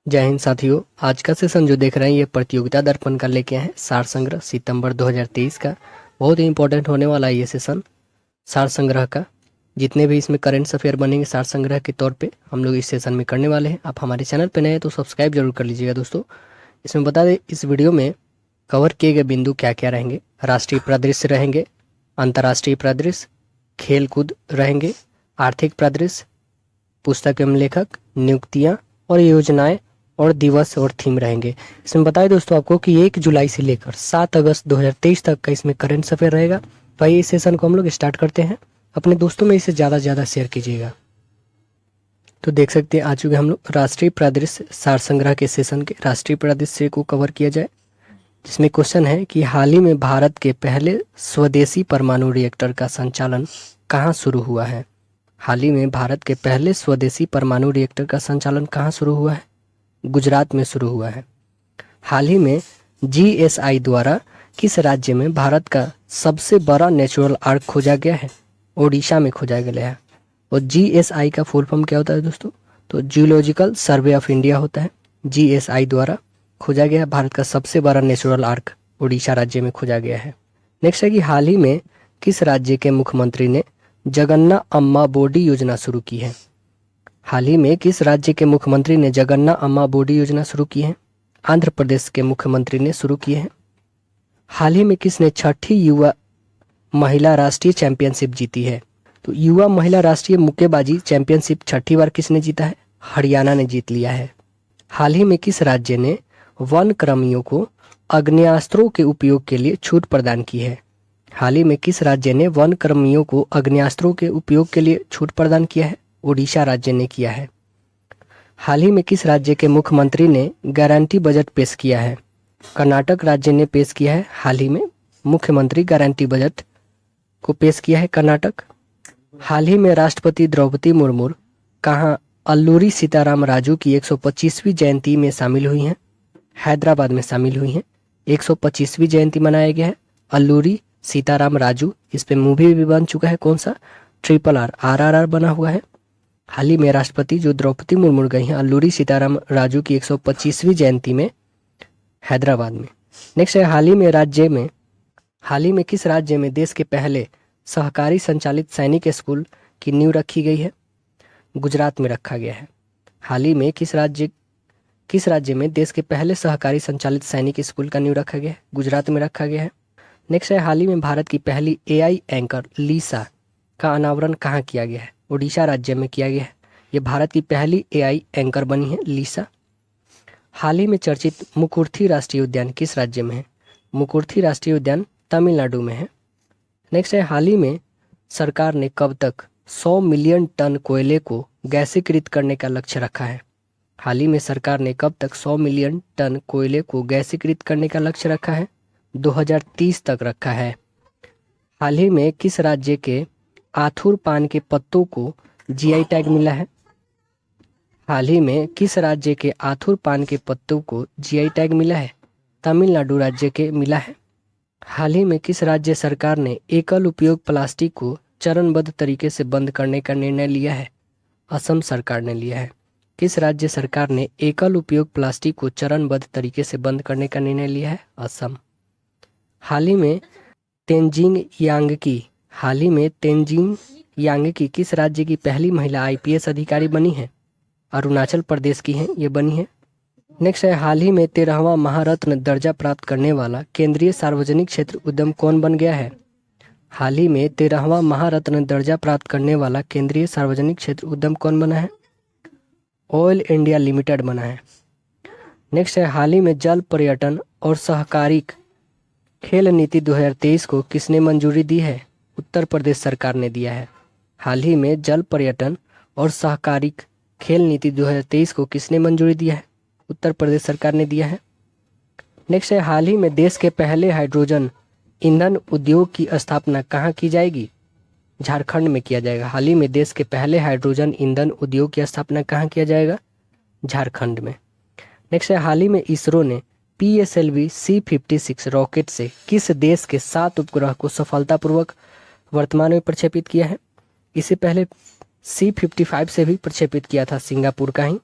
जय हिंद साथियों। आज का सेशन जो देख रहे हैं ये प्रतियोगिता दर्पण का लेके हैं सार संग्रह सितंबर 2023 का। बहुत ही इंपॉर्टेंट होने वाला है ये सेशन सार संग्रह का। जितने भी इसमें करेंट अफेयर बनेंगे सार संग्रह के तौर पे हम लोग इस सेशन में करने वाले हैं। आप हमारे चैनल पे नए हैं तो सब्सक्राइब जरूर कर लीजिएगा दोस्तों। इसमें बता दें इस वीडियो में कवर किए गए बिंदु क्या क्या रहेंगे। राष्ट्रीय परिदृश्य रहेंगे, अंतर्राष्ट्रीय परिदृश्य, खेल कूद रहेंगे, आर्थिक परिदृश्य, पुस्तक एवं लेखक, नियुक्तियाँ और योजनाएं और दिवस और थीम रहेंगे। इसमें बताएं दोस्तों आपको कि 1 जुलाई से लेकर 7 अगस्त 2023 तक का इसमें करंट अफेयर रहेगा। तो आइए इस सेशन को हम लोग स्टार्ट करते हैं। अपने दोस्तों में इसे ज़्यादा से ज़्यादा शेयर कीजिएगा। तो देख सकते हैं आ चुके हम लोग राष्ट्रीय परिदृश्य सार संग्रह के सेशन के राष्ट्रीय परिदृश्य को कवर किया जाए, जिसमें क्वेश्चन है कि हाल ही में भारत के पहले स्वदेशी परमाणु रिएक्टर का संचालन कहाँ शुरू हुआ है। हाल ही में भारत के पहले स्वदेशी परमाणु रिएक्टर का संचालन कहाँ शुरू हुआ है? गुजरात में शुरू हुआ है। हाल ही में जीएसआई द्वारा किस राज्य में भारत का सबसे बड़ा नेचुरल आर्क खोजा गया है? ओडिशा में खोजा गया है। और जीएसआई का फुल फॉर्म क्या होता है दोस्तों? तो जियोलॉजिकल सर्वे ऑफ इंडिया होता है। जीएसआई द्वारा खोजा गया भारत का सबसे बड़ा नेचुरल आर्क ओडिशा राज्य में खोजा गया है। नेक्स्ट है कि हाल ही में किस राज्य के मुख्यमंत्री ने जगन्ना अम्मा बोडी योजना शुरू की है? हाल ही में किस राज्य के मुख्यमंत्री ने जगन्ना अम्मा बोडी योजना शुरू की है? आंध्र प्रदेश के मुख्यमंत्री ने शुरू की है। हाल ही में किसने छठी युवा महिला राष्ट्रीय चैंपियनशिप जीती है? तो युवा महिला राष्ट्रीय मुक्केबाजी चैंपियनशिप छठी बार किसने जीता है? हरियाणा ने जीत लिया है। हाल ही में किस राज्य ने वन कर्मियों को आग्नेयास्त्रों के उपयोग के लिए छूट प्रदान की है? हाल ही में किस राज्य ने वन कर्मियों को आग्नेयास्त्रों के उपयोग के लिए छूट प्रदान किया है? ओडिशा राज्य ने किया है। हाल ही में किस राज्य के मुख्यमंत्री ने गारंटी बजट पेश किया है? कर्नाटक राज्य ने पेश किया है। हाल ही में मुख्यमंत्री गारंटी बजट को पेश किया है कर्नाटक। हाल ही में राष्ट्रपति द्रौपदी मुर्मू कहाँ अल्लूरी सीताराम राजू की 125वीं जयंती में शामिल हुई हैं? हैदराबाद में शामिल हुई हैं। 125वीं जयंती मनाया गया है अल्लूरी सीताराम राजू। इस पे मूवी भी बन चुका है। कौन सा? RRR RRR बना हुआ है। हाल ही में राष्ट्रपति जो द्रौपदी मुर्मू गई हैं अल्लूरी सीताराम राजू की 125वीं जयंती में हैदराबाद में। नेक्स्ट है हाल ही में किस राज्य में देश के पहले सहकारी संचालित सैनिक स्कूल की नींव रखी गई है? गुजरात में रखा गया है। हाल ही में किस राज्य में देश के पहले सहकारी संचालित सैनिक स्कूल का नींव रखा गया है? गुजरात में रखा गया है। नेक्स्ट है हाल ही में भारत की पहली AI एंकर लीसा का अनावरण कहाँ किया गया है? ओडिशा राज्य में किया गया है। ये भारत की पहली AI एंकर बनी है लीसा। हाल ही में चर्चित मुकुर्थी राष्ट्रीय उद्यान किस राज्य में है? मुकुर्थी राष्ट्रीय उद्यान तमिलनाडु में है। नेक्स्ट है हाल ही में सरकार ने कब तक 100 मिलियन टन कोयले को गैसीकृत करने का लक्ष्य रखा है? हाल ही में सरकार ने कब तक 100 मिलियन टन कोयले को गैसीकृत करने का लक्ष्य रखा है? 2030 तक रखा है। हाल ही में किस राज्य के आथुर पान के पत्तों को GI टैग मिला है? हाल ही में किस राज्य के आथुर पान के पत्तों को GI टैग मिला है? तमिलनाडु राज्य के मिला है। हाल ही में किस राज्य सरकार ने एकल उपयोग प्लास्टिक को चरणबद्ध तरीके से बंद करने का निर्णय लिया है? असम सरकार ने लिया है। किस राज्य सरकार ने एकल उपयोग प्लास्टिक को चरणबद्ध तरीके से बंद करने का निर्णय लिया है? असम। हाल ही में तेंजिंग यांगी किस राज्य की पहली महिला IPS अधिकारी बनी है? अरुणाचल प्रदेश की हैं ये बनी है। नेक्स्ट है हाल ही में 13वां महारत्न दर्जा प्राप्त करने वाला केंद्रीय सार्वजनिक क्षेत्र उद्यम कौन बन गया है? हाल ही में 13वां महारत्न दर्जा प्राप्त करने वाला केंद्रीय सार्वजनिक क्षेत्र उद्यम कौन बना है? ऑयल इंडिया लिमिटेड बना है। नेक्स्ट है हाल ही में जल पर्यटन और सहकारिक खेल नीति 2023 को किसने मंजूरी दी है? उत्तर प्रदेश सरकार ने दिया है। हाल ही में जल पर्यटन और सहकारिक खेल नीति 2023 को किसने मंजूरी दिया है? उत्तर प्रदेश सरकार ने दिया है। नेक्स्ट है हाल ही में देश के पहले हाइड्रोजन ईंधन उद्योग की स्थापना कहाँ की जाएगी? झारखंड में किया जाएगा। हाल ही में देश के पहले हाइड्रोजन ईंधन उद्योग की स्थापना कहाँ किया जाएगा? झारखंड में। नेक्स्ट है हाल ही में इसरो ने PSLV C56 रॉकेट से किस देश के 7 उपग्रह को सफलतापूर्वक वर्तमान में प्रक्षेपित किया है? इससे पहले C55 से भी प्रक्षेपित किया था सिंगापुर का ही,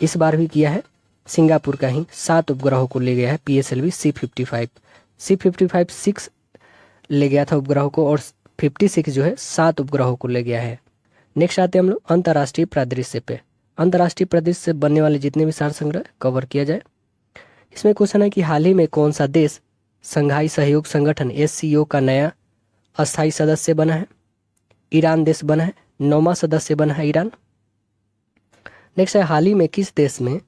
इस बार भी किया है सिंगापुर का ही 7 उपग्रहों को ले गया है PSLV C55। C55 6 ले गया था उपग्रहों को और 56 जो है 7 उपग्रहों को ले गया है। नेक्स्ट आते हैं हम लोग अंतर्राष्ट्रीय परिदृश्य पे। अंतर्राष्ट्रीय परिदृश्य से बनने वाले जितने भी सार संग्रह कवर किया जाए। इसमें क्वेश्चन है कि हाल ही में कौन सा देश संघाई सहयोग संगठन SCO का नया अस्थायी सदस्य बना है? ईरान देश बना है, 9वां सदस्य बना है ईरान। नेक्स्ट है हाल ही में किस देश में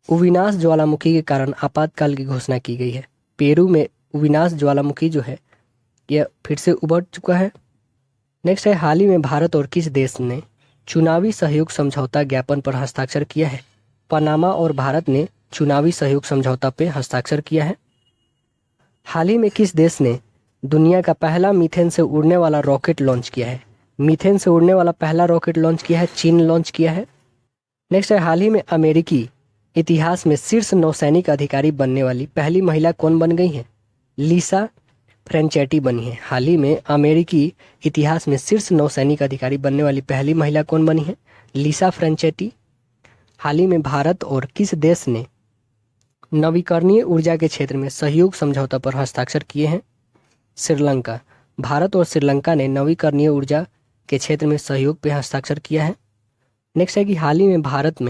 उविनाश ज्वालामुखी के कारण आपातकाल की घोषणा की गई है? पेरू में उविनाश ज्वालामुखी जो है यह फिर से उभर चुका है। नेक्स्ट है हाल ही में भारत और किस देश ने चुनावी सहयोग समझौता ज्ञापन पर हस्ताक्षर किया है? पनामा और भारत ने चुनावी सहयोग समझौता पे हस्ताक्षर किया है। हाल ही में किस देश ने दुनिया का पहला मीथेन से उड़ने वाला रॉकेट लॉन्च किया है? मीथेन से उड़ने वाला पहला रॉकेट लॉन्च किया है, चीन लॉन्च किया है। नेक्स्ट है हाल ही में अमेरिकी इतिहास में शीर्ष नौसैनिक अधिकारी बनने वाली पहली महिला कौन बन गई है? लिसा फ्रेंचेटी बनी है। हाल ही में अमेरिकी इतिहास में शीर्ष नौसैनिक अधिकारी बनने वाली पहली महिला कौन बनी है? लिसा फ्रेंचेटी। हाल ही में भारत और किस देश ने नवीकरणीय ऊर्जा के क्षेत्र में सहयोग समझौता पर हस्ताक्षर किए हैं? श्रीलंका। भारत और श्रीलंका ने नवीकरणीय ऊर्जा के क्षेत्र में सहयोग पर हस्ताक्षर किया है। नेक्स्ट है कि हाल ही में भारत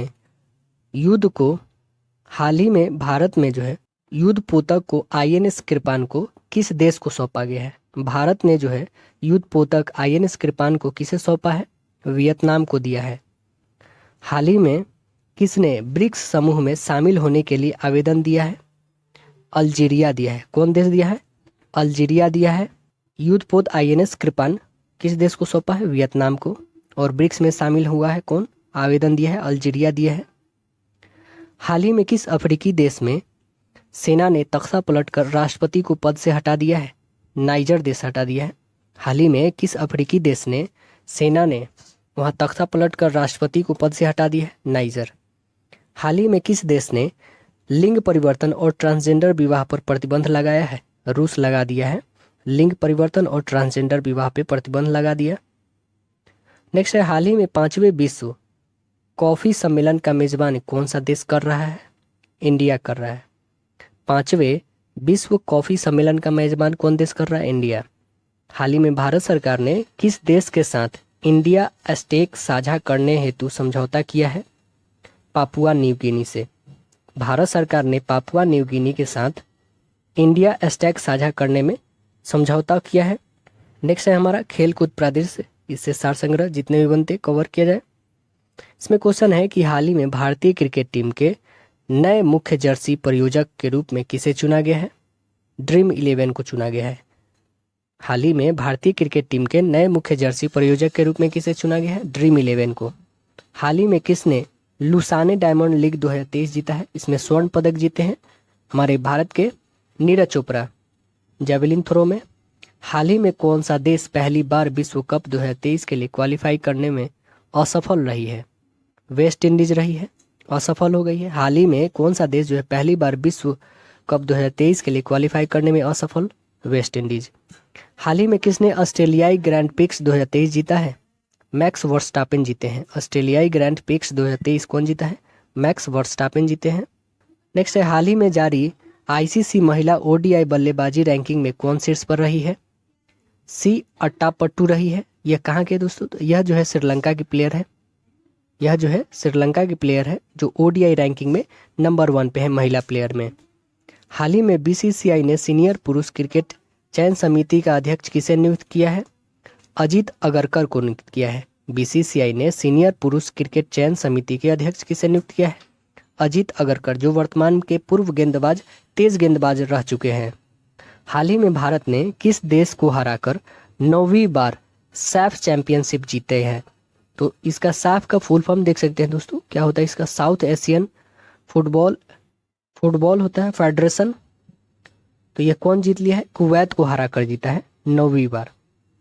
में जो है युद्ध पोतक को INS कृपान को किस देश को सौंपा गया है? भारत ने जो है युद्ध पोतक INS कृपान को किसे सौंपा है? वियतनाम को दिया है। हाल ही में किसने ब्रिक्स समूह में शामिल होने के लिए आवेदन दिया है? अल्जीरिया दिया है। कौन देश दिया है? अल्जीरिया दिया है। युद्ध पोत INS कृपान किस देश को सौंपा है? वियतनाम को। और ब्रिक्स में शामिल हुआ है कौन? आवेदन दिया है, अल्जीरिया दिया है। हाल ही में किस अफ्रीकी देश में सेना ने तख्ता पलटकर राष्ट्रपति को पद से हटा दिया है? नाइजर देश हटा दिया है। हाल ही में किस अफ्रीकी देश ने सेना ने वहां तख्ता पलटकर राष्ट्रपति को पद से हटा दिया है? नाइजर। हाल ही में किस देश ने लिंग परिवर्तन और ट्रांसजेंडर विवाह पर प्रतिबंध लगाया है? रूस लगा दिया है। लिंग परिवर्तन और ट्रांसजेंडर विवाह पर प्रतिबंध लगा दिया। नेक्स्ट है हाल ही में 5वें विश्व कॉफी सम्मेलन का मेजबान कौन सा देश कर रहा है? इंडिया कर रहा है। 5वें विश्व कॉफी सम्मेलन का मेजबान कौन देश कर रहा है? इंडिया। हाल ही में भारत सरकार ने किस देश के साथ इंडिया स्टैक साझा करने हेतु समझौता किया है? पापुआ न्यू गिनी से। भारत सरकार ने पापुआ न्यू गिनी के साथ इंडिया स्टैक साझा करने में समझौता किया है। नेक्स्ट है हमारा खेल कूद परिदृश्य। इससे सार संग्रह जितने भी बनते कवर किया जाए। इसमें क्वेश्चन है कि हाल ही में भारतीय क्रिकेट टीम के नए मुख्य जर्सी प्रायोजक के रूप में किसे चुना गया है? ड्रीम 11 को चुना गया है। हाल ही में भारतीय क्रिकेट टीम के नए मुख्य जर्सी प्रायोजक के रूप में किसे चुना गया है? ड्रीम 11 को। हाल ही में किसने लुसाने डायमंड लीग 2023 जीता है? इसमें स्वर्ण पदक जीते हैं हमारे भारत के नीरज चोपड़ा जेवलिन थ्रो में। हाल ही में कौन सा देश पहली बार विश्व कप 2023 के लिए क्वालिफाई करने में असफल रही है? वेस्ट इंडीज रही है, असफल हो गई है। हाल ही में कौन सा देश जो है पहली बार विश्व कप 2023 के लिए क्वालिफाई करने में असफल? West Indies. हाल ही में किसने ऑस्ट्रेलियाई ग्रैंड पिक्स 2023 जीता है? मैक्स वर्स्टापेन जीते हैं। ऑस्ट्रेलियाई ग्रैंड पिक्स 2023 कौन जीता है? मैक्स वर्स्टापेन जीते हैं। नेक्स्ट है हाल ही में जारी ICC महिला ODI बल्लेबाजी रैंकिंग में कौन शीर्ष पर रही है? सी अट्टापट्टू रही है। यह कहाँ के दोस्तों? यह जो है श्रीलंका की प्लेयर है। यह जो है श्रीलंका की प्लेयर है जो ODI रैंकिंग में नंबर 1 पे है महिला प्लेयर में। हाल ही में BCCI ने सीनियर पुरुष क्रिकेट चयन समिति का अध्यक्ष किसे नियुक्त किया है? अजीत अगरकर को नियुक्त किया है। BCCI ने सीनियर पुरुष क्रिकेट चयन समिति के अध्यक्ष किसे नियुक्त किया है? अजीत अगरकर, जो वर्तमान के पूर्व गेंदबाज तेज गेंदबाज रह चुके हैं। हाल ही में भारत ने किस देश को हराकर 9वीं बार सैफ चैंपियनशिप जीते हैं? तो इसका सैफ का फुल फॉर्म देख सकते हैं दोस्तों, क्या होता है इसका? साउथ एशियन फुटबॉल होता है फेडरेशन। तो यह कौन जीत लिया है? कुवैत को हरा कर जीता है 9वीं बार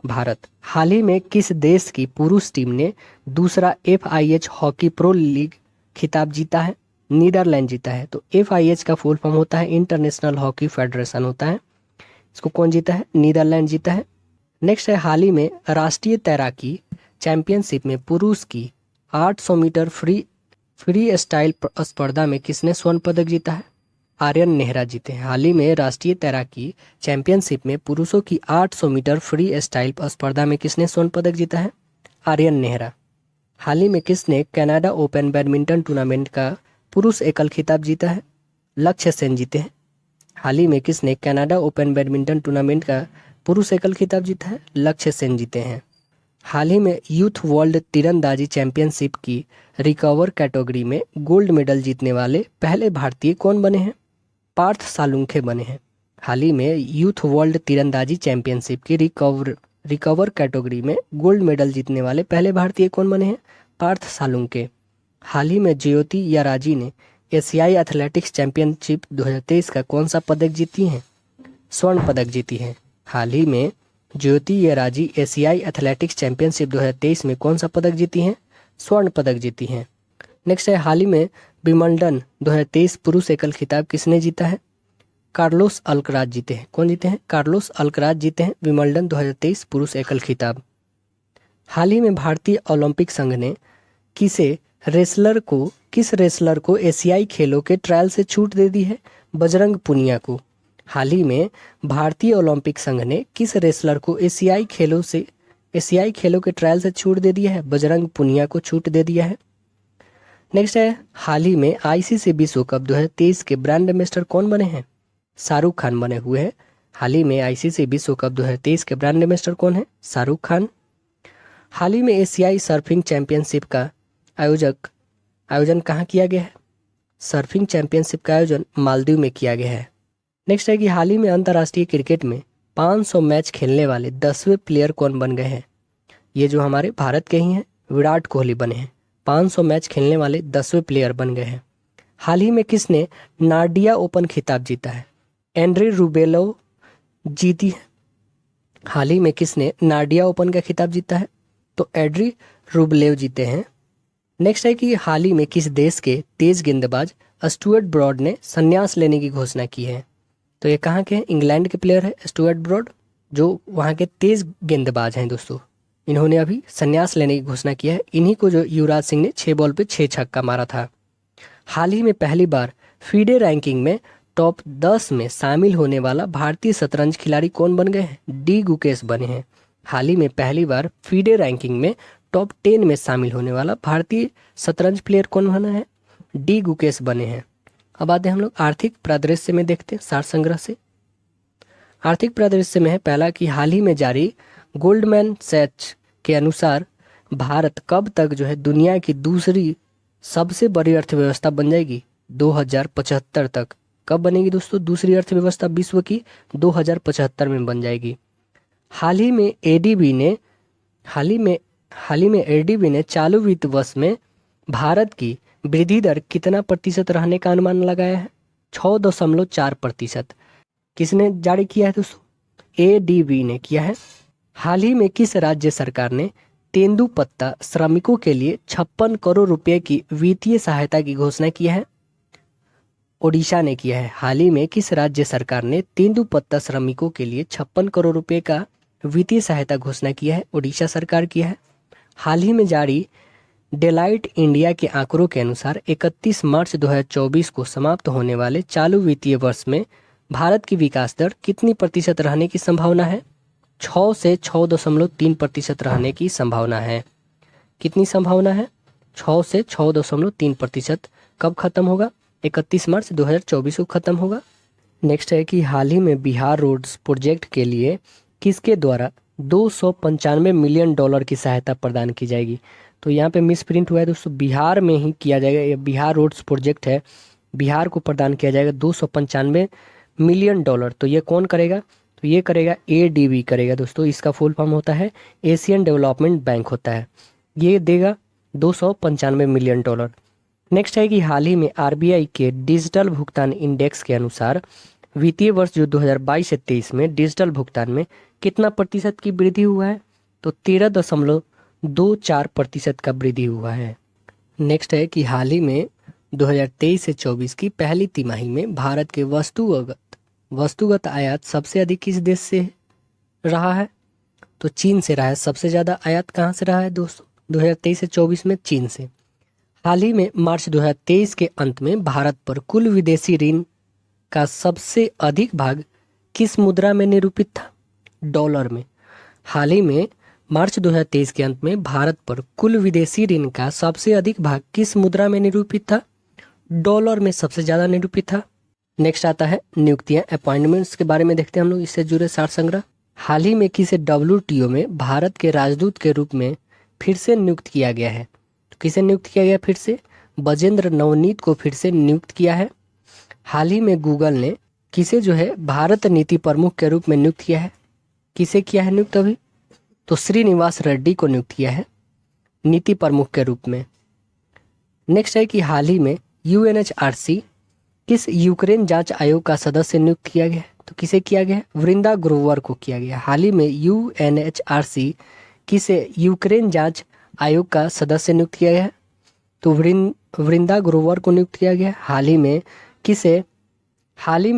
भारत। हाल ही में किस देश की पुरुष टीम ने दूसरा FIH हॉकी प्रो लीग खिताब जीता है? नीदरलैंड जीता है। तो FIH का फुल फॉर्म होता है इंटरनेशनल हॉकी फेडरेशन होता है। इसको कौन जीता है? नीदरलैंड जीता है। नेक्स्ट है हाल ही में राष्ट्रीय तैराकी चैंपियनशिप में पुरुष की 800 मीटर फ्री फ्री स्टाइल स्पर्धा में किसने स्वर्ण पदक जीता है? आर्यन नेहरा जीते हैं। हाल ही में राष्ट्रीय तैराकी चैंपियनशिप में पुरुषों की 800 मीटर फ्री स्टाइल स्पर्धा में किसने स्वर्ण पदक जीता है? आर्यन नेहरा। हाल ही में किसने कनाडा ओपन बैडमिंटन टूर्नामेंट का पुरुष एकल खिताब जीता है? लक्ष्य सेन जीते हैं। हाल ही में किसने कनाडा ओपन बैडमिंटन टूर्नामेंट का पुरुष एकल खिताब जीता है? लक्ष्य सेन जीते हैं। हाल ही में यूथ वर्ल्ड तीरंदाजी चैंपियनशिप की रिकवर कैटेगरी में गोल्ड मेडल जीतने वाले पहले भारतीय कौन बने हैं? पार्थ सालुंखे बने हैं। हाल ही में यूथ वर्ल्ड तीरंदाजी चैंपियनशिप की रिकवर कैटेगरी में गोल्ड मेडल जीतने वाले पहले भारतीय कौन बने हैं? पार्थ सालुंखे। हाल ही में ज्योति याराजी ने एशियाई एथलेटिक्स चैंपियनशिप 2023 का कौन सा पदक जीती हैं? स्वर्ण पदक जीती हैं। हाल ही में ज्योति याराजी एशियाई एथलेटिक्स चैंपियनशिप 2023 में कौन सा पदक जीती हैं? स्वर्ण पदक जीती हैं। नेक्स्ट है, हाल ही में विंबलडन 2023 पुरुष एकल खिताब किसने जीता है? कार्लोस अल्कराज जीते हैं। कौन जीते हैं? कार्लोस अल्कराज जीते हैं विंबलडन 2023 पुरुष एकल खिताब। हाल ही में भारतीय ओलंपिक संघ ने किस रेसलर को एशियाई खेलों के ट्रायल से छूट दे दी है? बजरंग पुनिया को। हाल ही में भारतीय ओलंपिक संघ ने किस रेसलर को एशियाई खेलों के ट्रायल से छूट दे दिया है? बजरंग पुनिया को छूट दे दिया है। नेक्स्ट है, हाल ही में आईसीसी विश्व कप 2023 के ब्रांड एम्बेसडर कौन बने हैं? शाहरुख खान बने हुए हैं। हाल ही में आईसीसी विश्व कप 2023 के ब्रांड एम्बेसडर कौन है? शाहरुख खान। हाल ही में एशियाई सर्फिंग चैंपियनशिप का आयोजन कहाँ किया गया है? सर्फिंग चैंपियनशिप का आयोजन मालदीव में किया गया है। नेक्स्ट है कि हाल ही में अंतर्राष्ट्रीय क्रिकेट में 500 मैच खेलने वाले 10वें प्लेयर कौन बन गए हैं? ये जो हमारे भारत के ही हैं, विराट कोहली बने हैं। 500 मैच खेलने वाले 10वें प्लेयर बन गए हैं। हाल ही में किसने नार्डिया ओपन खिताब जीता है? एंड्रे रूबेलो जीती है। हाल ही में किसने नार्डिया ओपन का खिताब जीता है? तो एड्री रूबलेव जीते हैं। नेक्स्ट है कि हाल ही में किस देश के तेज गेंदबाज स्टुअर्ट ब्रॉड ने संन्यास लेने की घोषणा की है? तो ये कहाँ के हैं? इंग्लैंड के प्लेयर है स्टुअर्ट ब्रॉड, जो वहाँ के तेज गेंदबाज हैं दोस्तों। इन्होंने अभी संन्यास लेने की घोषणा की है। इन्हीं को जो युवराज सिंह ने 6 बॉल पे 6 छक्का मारा था। हाल ही में पहली बार फीडे रैंकिंग में टॉप 10 में शामिल होने वाला भारतीय शतरंज खिलाड़ी कौन बन गए हैं? डी गुकेश बने हैं। हाल ही में पहली बार फीडे रैंकिंग में टॉप 10 में शामिल होने वाला भारतीय शतरंज प्लेयर कौन बना है? डी गुकेश बने हैं। अब आते हैं हम लोग आर्थिक परिदृश्य में, देखते हैं सार संग्रह से। आर्थिक परिदृश्य में है पहला कि हाल ही में जारी गोल्डमैन सैच के अनुसार भारत कब तक जो है दुनिया की दूसरी सबसे बड़ी अर्थव्यवस्था बन जाएगी? 2075 तक। कब बनेगी दोस्तों दूसरी अर्थव्यवस्था विश्व की? 2075 में बन जाएगी। हाल ही में एडीबी ने चालू वित्त वर्ष में भारत की वृद्धि दर कितना प्रतिशत रहने का अनुमान लगाया है? 6.4%। किसने जारी किया है दोस्तों? एडीबी ने किया है। हाल ही में किस राज्य सरकार ने तेंदुपत्ता श्रमिकों के लिए 56 करोड़ रुपए की वित्तीय सहायता की घोषणा की है? ओडिशा ने किया है। हाल ही में किस राज्य सरकार ने तेंदुपत्ता श्रमिकों के लिए 56 करोड़ रुपए का वित्तीय सहायता घोषणा किया है? ओडिशा सरकार किया है। हाल ही में जारी डेलाइट इंडिया के आंकड़ों के अनुसार 31 मार्च 2024 को समाप्त होने वाले चालू वित्तीय वर्ष में भारत की विकास दर कितनी प्रतिशत रहने की संभावना है? 6 से 6.3% रहने की संभावना है। कितनी संभावना है? 6 से 6.3%। कब खत्म होगा? 31 मार्च 2024 को खत्म होगा। नेक्स्ट है कि हाल ही में बिहार रोड्स प्रोजेक्ट के लिए किसके द्वारा 295 मिलियन डॉलर की सहायता प्रदान की जाएगी? तो यहाँ पे मिस प्रिंट हुआ है दोस्तों, बिहार में ही किया जाएगा। ये बिहार रोड्स प्रोजेक्ट है, बिहार को प्रदान किया जाएगा 295 मिलियन डॉलर। तो ये कौन करेगा? तो ये करेगा एडीबी करेगा दोस्तों। इसका फुल फॉर्म होता है एशियन डेवलपमेंट बैंक होता है। ये देगा 295 मिलियन डॉलर। नेक्स्ट है कि हाल ही में आरबीआई के डिजिटल भुगतान इंडेक्स के अनुसार वित्तीय वर्ष जो 2022 से 23 में डिजिटल भुगतान में कितना प्रतिशत की वृद्धि हुआ है? तो 13.24% का वृद्धि हुआ है। नेक्स्ट है कि हाल ही में 2023 से 24 की पहली तिमाही में भारत के वस्तुगत आयात सबसे अधिक किस देश से रहा है? तो चीन से रहा है। सबसे ज़्यादा आयात कहाँ से रहा है दोस्तों 2023 से 24 में? चीन से। हाल ही में मार्च 2023 के अंत में भारत पर कुल विदेशी ऋण का सबसे अधिक भाग किस मुद्रा में निरूपित था? डॉलर में। हाल ही में मार्च 2023 के अंत में भारत पर कुल विदेशी ऋण का सबसे अधिक भाग किस मुद्रा में निरूपित था? डॉलर में सबसे ज्यादा निरूपित था। नेक्स्ट आता है नियुक्तियां, अपॉइंटमेंट्स के बारे में देखते हैं हम लोग, इससे जुड़े सार संग्रह। हाल ही में किसे WTO में भारत के राजदूत के रूप में फिर से नियुक्त किया गया है? तो किसे नियुक्त किया गया फिर से? बजेंद्र नवनीत को फिर से नियुक्त किया है। हाल ही में गूगल ने किसे जो है भारत नीति प्रमुख के रूप में नियुक्त किया है? किसे किया है नियुक्त अभी? तो श्रीनिवास रेड्डी को नियुक्त किया है नीति प्रमुख के रूप में। नेक्स्ट है कि हाल ही में UNHRC किस यूक्रेन जांच आयोग का सदस्य नियुक्त किया गया है? तो किसे किया गया है? वृंदा ग्रोवर को किया गया। हाल ही में UNHRC किसे यूक्रेन जांच आयोग का सदस्य नियुक्त किया गया है? तो वृंदा ग्रोवर को नियुक्त किया गया। हाल ही में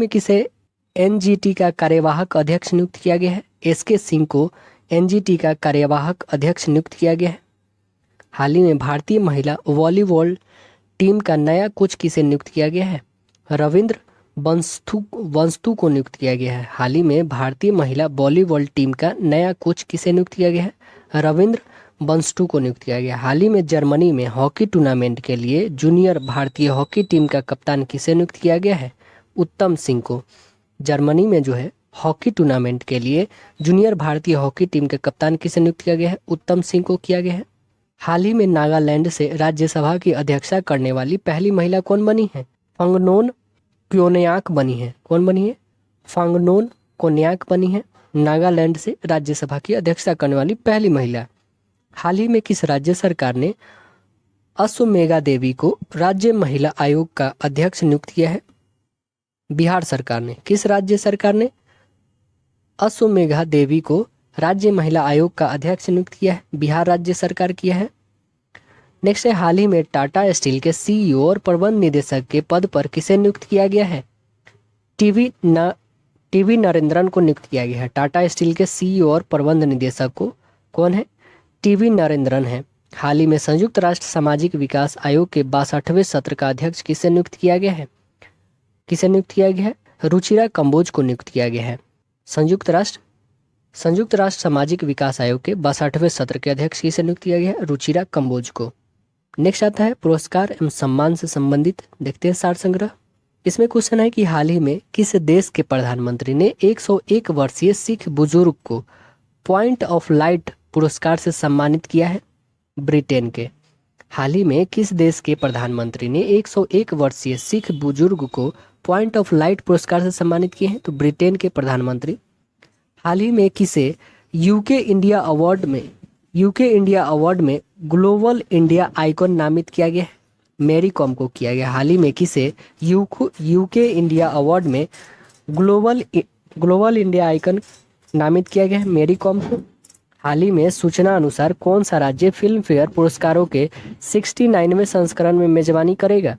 किसे NGT का कार्यवाहक अध्यक्ष नियुक्त किया गया है? SK सिंह को NGT का कार्यवाहक अध्यक्ष नियुक्त किया गया है। हाल ही में भारतीय महिला वॉलीबॉल टीम का नया कोच किसे नियुक्त किया गया है? रविंद्र वंस्तु को नियुक्त किया गया है। हाल ही में भारतीय महिला वॉलीबॉल टीम का नया कोच किसे नियुक्त किया गया है? रविंद्र वंस्तु को नियुक्त किया गया। हाल ही में जर्मनी में हॉकी टूर्नामेंट के लिए जूनियर भारतीय हॉकी टीम का कप्तान किसे नियुक्त किया गया है? उत्तम सिंह को। जर्मनी में जो है हॉकी टूर्नामेंट के लिए जूनियर भारतीय हॉकी टीम के कप्तान किसे नियुक्त किया गया है? उत्तम सिंह को किया गया है। हाल ही में नागालैंड से राज्यसभा की अध्यक्षता करने वाली पहली महिला कौन बनी है? फंगनोन क्योन्याक बनी है। कौन बनी है? फंगनोन कोन्याक बनी है नागालैंड से राज्यसभा की अध्यक्षता करने वाली पहली महिला। हाल ही में किस राज्य सरकार ने अश्वमेधा देवी को राज्य महिला आयोग का अध्यक्ष नियुक्त किया है? बिहार सरकार ने। किस राज्य सरकार ने अश्वमेधा देवी को राज्य महिला आयोग का अध्यक्ष नियुक्त किया है? बिहार राज्य सरकार किया है। नेक्स्ट है हाल ही में टाटा स्टील के CEO और प्रबंध निदेशक के पद पर किसे नियुक्त किया गया है? टीवी नरेंद्रन को नियुक्त किया गया है। टाटा स्टील के CEO और प्रबंध निदेशक को कौन है? टीवी नरेंद्रन है। हाल ही में संयुक्त राष्ट्र सामाजिक विकास आयोग के 62वें सत्र का अध्यक्ष किसे नियुक्त किया गया है? किसे नियुक्त किया गया है? रुचिरा कंबोज को नियुक्त किया गया है। संयुक्त राष्ट्र सामाजिक विकास आयोग के 62वें सत्र के अध्यक्ष किसे नियुक्त किया गया है? रुचिरा कंबोज को। नेक्स्ट आता है पुरस्कार एवं सम्मान से संबंधित, देखते हैं सार संग्रह। इसमें क्वेश्चन है कि हाल ही में किस देश के प्रधानमंत्री ने 101 वर्षीय सिख बुजुर्ग को पॉइंट ऑफ लाइट पुरस्कार से सम्मानित किया है? ब्रिटेन के। हाल ही में किस देश के प्रधानमंत्री ने 101 वर्षीय सिख बुजुर्ग को पॉइंट ऑफ लाइट पुरस्कार से सम्मानित किए हैं? तो ब्रिटेन के प्रधानमंत्री। हाल ही में किसे यूके इंडिया अवार्ड में ग्लोबल इंडिया आइकॉन नामित किया गया है? मैरी कॉम को किया गया। हाल ही में किसे यूके इंडिया अवार्ड में ग्लोबल इंडिया आइकॉन नामित किया गया है? मैरी कॉम को। हाल ही में सूचना अनुसार कौन सा राज्य फिल्म फेयर पुरस्कारों के 69वें संस्करण में मेजबानी करेगा?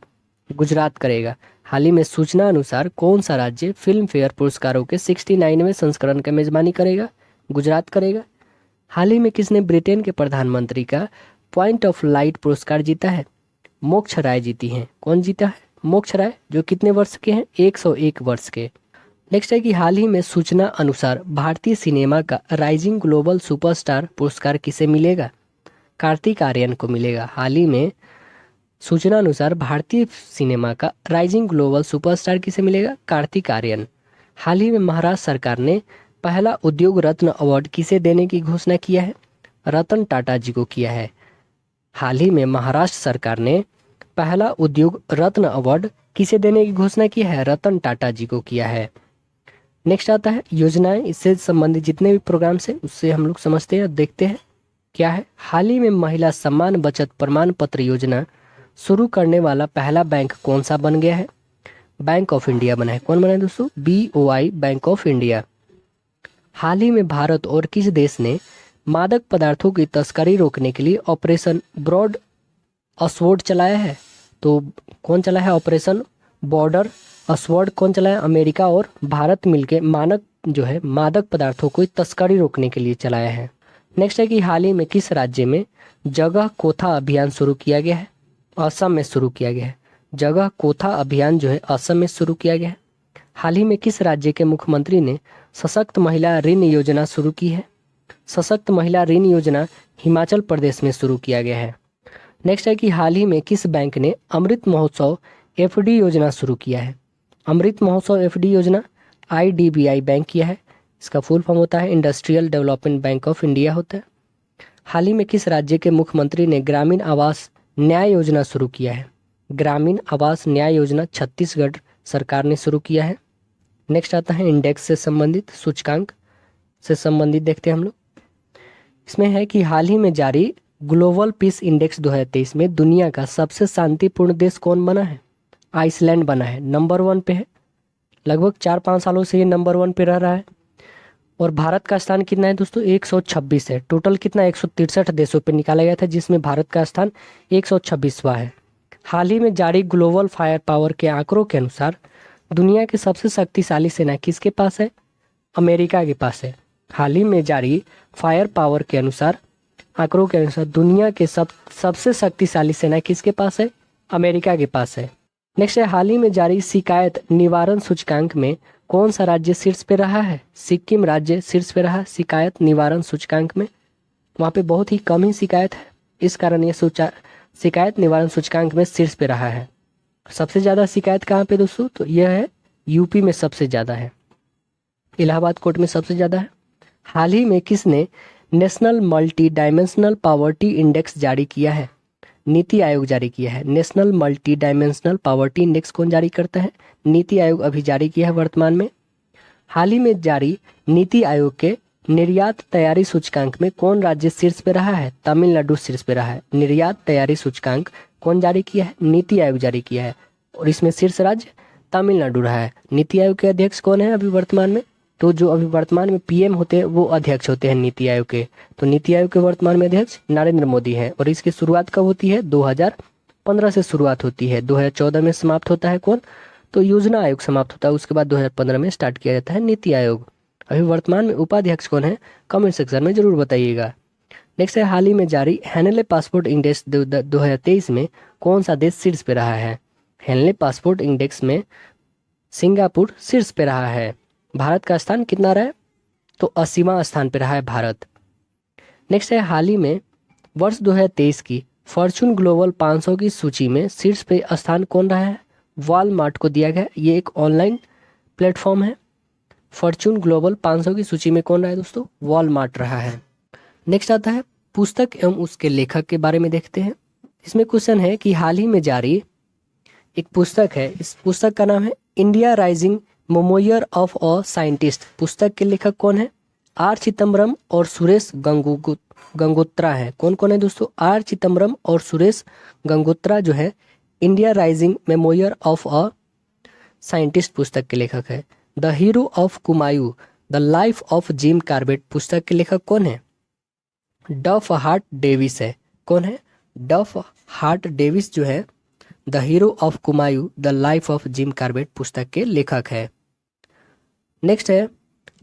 गुजरात करेगा। हाल ही में सूचना अनुसार कौन सा राज्य फिल्म फेयर पुरस्कारों के 69वें संस्करण का मेजबानी करेगा? गुजरात करेगा। हाल ही में किसने ब्रिटेन के प्रधानमंत्री का पॉइंट ऑफ लाइट पुरस्कार जीता है? मोक्ष राय जीती हैं। कौन जीता है? मोक्ष राय, जो कितने वर्ष के हैं? 101 वर्ष के। नेक्स्ट है कि हाल ही में सूचना अनुसार भारतीय सिनेमा का राइजिंग ग्लोबल सुपरस्टार पुरस्कार किसे मिलेगा? कार्तिक आर्यन को मिलेगा। हाल ही में सूचना अनुसार भारतीय सिनेमा का राइजिंग ग्लोबल सुपरस्टार किसे मिलेगा? कार्तिक आर्यन। हाल ही में महाराष्ट्र सरकार ने पहला उद्योग रत्न अवार्ड किसे देने की घोषणा किया है? रतन टाटा जी को किया है। हाल ही में महाराष्ट्र सरकार ने पहला उद्योग रत्न अवार्ड किसे देने की घोषणा की है? रतन टाटा जी को किया है। नेक्स्ट आता है योजनाएं, इससे संबंधित जितने भी प्रोग्राम है उससे हम लोग समझते हैं, देखते हैं क्या है। हाल ही में महिला सम्मान बचत प्रमाण पत्र योजना शुरू करने वाला पहला बैंक कौन सा बन गया है? बैंक ऑफ इंडिया बना है। कौन बना है दोस्तों? BOI, bank of India. हाल ही में भारत और किस देश ने मादक पदार्थों की तस्करी रोकने के लिए ऑपरेशन ब्रॉड अस्वर्ड चलाया है? तो कौन चला है ऑपरेशन बॉर्डर अस्वर्ड? कौन चलाया? अमेरिका और भारत मिलकर मादक पदार्थों को तस्करी रोकने के लिए चलाया है। नेक्स्ट है कि हाल ही में किस राज्य में जगह कोथा अभियान शुरू किया गया है? असम में शुरू किया गया है। जगह कोथा अभियान जो है असम में शुरू किया गया है। हाल ही में किस राज्य के मुख्यमंत्री ने सशक्त महिला ऋण योजना शुरू की है? सशक्त महिला ऋण योजना हिमाचल प्रदेश में शुरू किया गया है। नेक्स्ट है कि हाल ही में किस बैंक ने अमृत महोत्सव एफडी योजना शुरू किया है? अमृत महोत्सव एफडी योजना आईडीबीआई बैंक किया है। इसका फुल फॉर्म होता है industrial development bank of India होता है। हाल ही में किस राज्य के मुख्यमंत्री ने ग्रामीण आवास न्याय योजना शुरू किया है? ग्रामीण आवास न्याय योजना छत्तीसगढ़ सरकार ने शुरू किया है। नेक्स्ट आता है इंडेक्स से संबंधित, सूचकांक से संबंधित देखते हैं हम लोग। इसमें है कि हाल ही में जारी ग्लोबल पीस इंडेक्स 2023 में दुनिया का सबसे शांतिपूर्ण देश कौन बना है? आइसलैंड बना है, नंबर 1 पे है। लगभग 4-5 सालों से ये नंबर 1 पे रह रहा है। और भारत का स्थान कितना है दोस्तों? 126 है। टोटल कितना 163 देशों पे निकाला गया था, जिसमें भारत का स्थान 126वां है। हाल ही में जारी ग्लोबल फायर पावर के आंकड़ों के अनुसार दुनिया की सबसे शक्तिशाली सेना किसके पास है? अमेरिका के पास है। हाल ही में जारी फायर पावर के अनुसार आंकड़ों के अनुसार दुनिया के सबसे शक्तिशाली सेना किसके पास है? अमेरिका के पास है। नेक्स्ट है हाल ही में जारी शिकायत निवारण सूचकांक में कौन सा राज्य शीर्ष पे रहा है? सिक्किम राज्य शीर्ष पे रहा शिकायत निवारण सूचकांक में। वहाँ पे बहुत ही कम ही शिकायत है, इस कारण ये शिकायत निवारण सूचकांक में शीर्ष पे रहा है। सबसे ज़्यादा शिकायत कहाँ पे दोस्तों? तो यह है यूपी में सबसे ज़्यादा है, इलाहाबाद कोर्ट में सबसे ज़्यादा है। हाल ही में किसने national multi dimensional poverty index जारी किया है? नीति आयोग जारी किया है। National multi dimensional poverty index कौन जारी करता है? नीति आयोग अभी जारी किया है वर्तमान में। हाल ही में जारी नीति आयोग के निर्यात तैयारी सूचकांक में कौन राज्य शीर्ष पे रहा है? तमिलनाडु शीर्ष पे रहा है। निर्यात तैयारी सूचकांक कौन जारी किया है? नीति आयोग जारी किया है, और इसमें शीर्ष राज्य तमिलनाडु रहा है। नीति आयोग के अध्यक्ष कौन है अभी वर्तमान में? तो जो अभी वर्तमान में पीएम होते हैं वो अध्यक्ष होते हैं नीति आयोग के। तो नीति आयोग के वर्तमान में अध्यक्ष नरेंद्र मोदी हैं। और इसकी शुरुआत कब होती है? 2015 से शुरुआत होती है। 2014 में समाप्त होता है कौन? तो योजना आयोग समाप्त होता है। उसके बाद 2015 में स्टार्ट किया जाता है नीति आयोग। अभी वर्तमान में उपाध्यक्ष कौन है? कमेंट सेक्शन में जरूर बताइएगा। नेक्स्ट है हाल ही में जारी हैनले पासपोर्ट इंडेक्स 2023 में कौन सा देश शीर्ष पे रहा है? हैनले पासपोर्ट इंडेक्स में सिंगापुर शीर्ष पे रहा है। भारत का स्थान कितना रहा है? तो 80वां स्थान पे रहा है भारत। नेक्स्ट है हाल ही में वर्ष 2023 की फॉर्च्यून ग्लोबल 500 की सूची में शीर्ष पे स्थान कौन रहा है? वॉलमार्ट को दिया गया। ये एक ऑनलाइन प्लेटफॉर्म है। फॉर्च्यून ग्लोबल 500 की सूची में कौन रहा है दोस्तों? वॉलमार्ट रहा है। नेक्स्ट आता है पुस्तक एवं उसके लेखक के बारे में देखते हैं। इसमें क्वेश्चन है कि हाल ही में जारी एक पुस्तक है, इस पुस्तक का नाम है India rising memoir of a scientist. पुस्तक के लेखक कौन है? आर चिदम्बरम और सुरेश गंगोत्रा है। कौन कौन है दोस्तों? आर चिदम्बरम और सुरेश गंगोत्रा जो है India rising memoir of a scientist पुस्तक के लेखक है। The hero of Kumaon the life of Jim Corbett पुस्तक के लेखक कौन है? डफ हार्ट डेविस है। कौन है? डफ हार्ट डेविस जो है the hero of Kumaon the life of Jim Corbett पुस्तक के लेखक है। नेक्स्ट है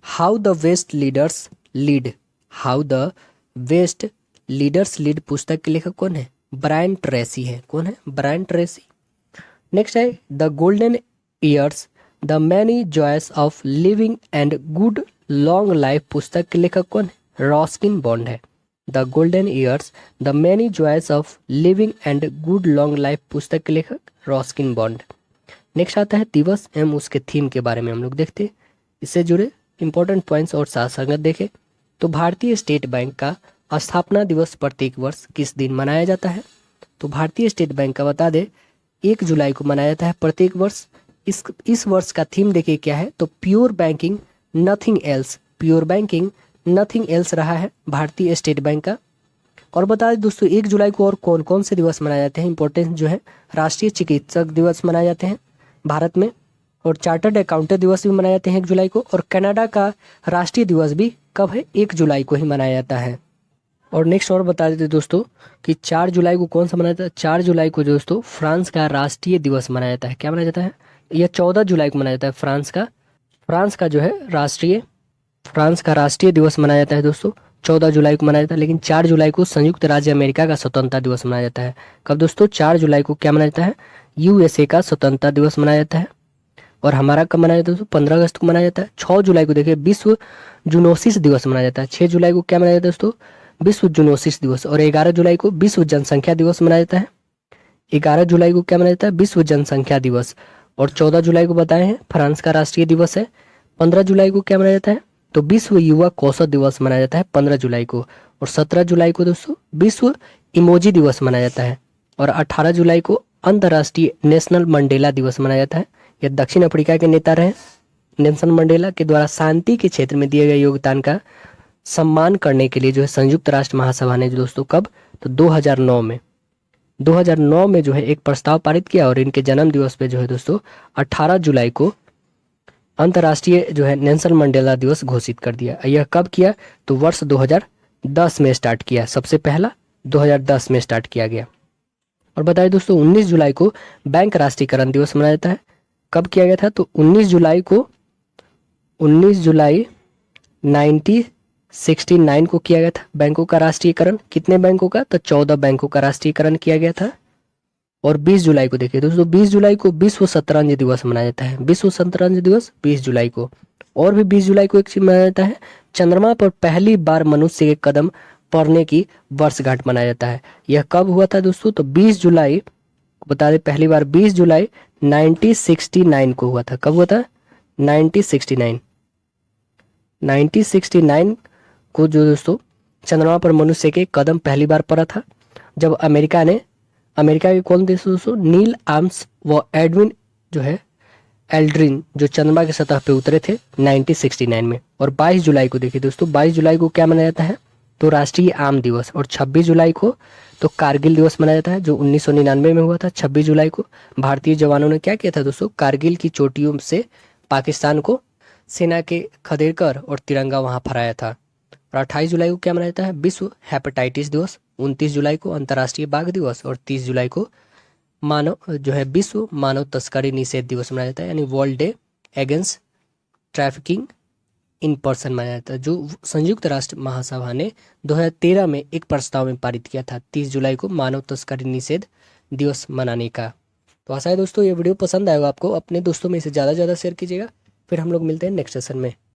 how the best leaders lead. How the best leaders lead पुस्तक के लेखक कौन है? ब्रायन ट्रेसी है। कौन है? Brian Tracy. नेक्स्ट है the golden years the many joys of living and good long life पुस्तक के लेखक कौन है? रॉस्किन बॉन्ड है। The golden years the many joys of living and good long life पुस्तक के लेखक रॉस्किन बॉन्ड। नेक्स्ट आता है दिवस एवं उसके थीम के बारे में हम लोग देखते हैं। इससे जुड़े इंपॉर्टेंट पॉइंट्स और साथ संगत देखें तो भारतीय स्टेट बैंक का स्थापना दिवस प्रत्येक वर्ष किस दिन मनाया जाता है? तो भारतीय स्टेट बैंक का बता दे 1 जुलाई को मनाया जाता है प्रत्येक वर्ष। इस वर्ष का थीम देखिए क्या है? तो pure banking nothing else. Pure banking nothing else रहा है भारतीय स्टेट बैंक का। और बता दें दोस्तों 1 जुलाई को और कौन कौन से दिवस मनाए जाते हैं इंपॉर्टेंट जो है? राष्ट्रीय चिकित्सक दिवस मनाए जाते हैं भारत में, और चार्टर्ड अकाउंटेंट दिवस भी मनाए जाते हैं 1 जुलाई को। और कनाडा का राष्ट्रीय दिवस भी कब है? 1 जुलाई को ही मनाया जाता है। और नेक्स्ट और बता देते दोस्तों कि 4 जुलाई को कौन सा मनाया जाता है? 4 जुलाई को दोस्तों फ्रांस का राष्ट्रीय दिवस मनाया जाता है। क्या मनाया जाता है? यह 14 जुलाई को मनाया जाता है फ्रांस का जो है फ्रांस का राष्ट्रीय दिवस मनाया जाता है दोस्तों 14 जुलाई को मनाया जाता है। लेकिन 4 जुलाई को संयुक्त राज्य अमेरिका का स्वतंत्रता दिवस मनाया जाता है। कब दोस्तों? 4 जुलाई को क्या मनाया जाता है? यूएसए का स्वतंत्रता दिवस मनाया जाता है। और हमारा कब मनाया जाता है दोस्तों? 15 अगस्त को मनाया जाता है। 6 जुलाई को देखिए विश्व जूनोसिस दिवस मनाया जाता है। 6 जुलाई को क्या मनाया जाता है दोस्तों? विश्व जूनोसिस दिवस। और 11 जुलाई को विश्व जनसंख्या दिवस मनाया जाता है। 11 जुलाई को क्या मनाया जाता है? विश्व जनसंख्या दिवस। और 14 जुलाई को बताए हैं फ्रांस का राष्ट्रीय दिवस है। 15 जुलाई को क्या मनाया जाता है? तो विश्व युवा कौशल दिवस मनाया जाता है 15 जुलाई को। और 17 जुलाई को दोस्तों विश्व इमोजी दिवस मनाया जाता है। और 18 जुलाई को अंतर्राष्ट्रीय नेशनल मंडेला दिवस मनाया जाता है। यह दक्षिण अफ्रीका के नेता रहे नेल्सन मंडेला के द्वारा शांति के क्षेत्र में दिए गए योगदान का सम्मान करने के लिए जो है संयुक्त राष्ट्र महासभा ने जो दोस्तों कब? तो 2009 में जो है एक प्रस्ताव पारित किया। और इनके जन्म दिवस पे जो है दोस्तों 18 जुलाई को अंतर्राष्ट्रीय जो है नेल्सन मंडेला दिवस घोषित कर दिया। यह कब किया? तो वर्ष 2010 में स्टार्ट किया। सबसे पहला 2010 में स्टार्ट किया गया। और बताइए दोस्तों 19 जुलाई को बैंक राष्ट्रीयकरण दिवस मनाया जाता है। कब किया गया था? तो 19 जुलाई 1969 को किया गया था बैंकों का राष्ट्रीयकरण। कितने बैंकों का? तो 14 बैंकों का राष्ट्रीयकरण किया गया था। और 20 जुलाई को देखिए दोस्तों 20 जुलाई को विश्व शतरंज दिवस मनाया जाता है। विश्व शतरंज दिवस 20 जुलाई को। और भी 20 जुलाई को एक चीज मनाया जाता है, चंद्रमा पर पहली बार मनुष्य के कदम पड़ने की वर्षगांठ मनाया जाता है। यह कब हुआ था दोस्तों? तो 20 जुलाई, बता दें पहली बार 20 जुलाई 1969 को हुआ था। कब हुआ था? 1969 को जो दोस्तों चंद्रमा पर मनुष्य के कदम पहली बार पड़ा था, जब अमेरिका के कौन देश दोस्तों? नील आर्म्स व एडविन जो है एल्ड्रिन जो चंद्रमा की सतह पे उतरे थे 1969 में। और 22 जुलाई को देखिए दोस्तों 22 जुलाई को क्या मनाया जाता है? तो राष्ट्रीय आम दिवस। और 26 जुलाई को तो कारगिल दिवस मनाया जाता है जो 1999 में हुआ था। 26 जुलाई को भारतीय जवानों ने क्या किया था दोस्तों? कारगिल की चोटियों से पाकिस्तान को सेना के खदेड़ कर और तिरंगा वहां फहराया था। और 28 जुलाई को क्या मनाया जाता है? विश्व हेपेटाइटिस दिवस। 29 जुलाई को अंतर्राष्ट्रीय बाघ दिवस। और 30 जुलाई को मानव जो है विश्व मानव तस्करी निषेध दिवस मनाया जाता है, यानी world day against trafficking in person मनाया जाता है, जो संयुक्त राष्ट्र महासभा ने 2013 में एक प्रस्ताव में पारित किया था 30 जुलाई को मानव तस्करी निषेध दिवस मनाने का। तो आशा है दोस्तों ये वीडियो पसंद आएगा आपको। अपने दोस्तों में इसे ज़्यादा से ज़्यादा शेयर कीजिएगा। फिर हम लोग मिलते हैं नेक्स्ट सेशन में।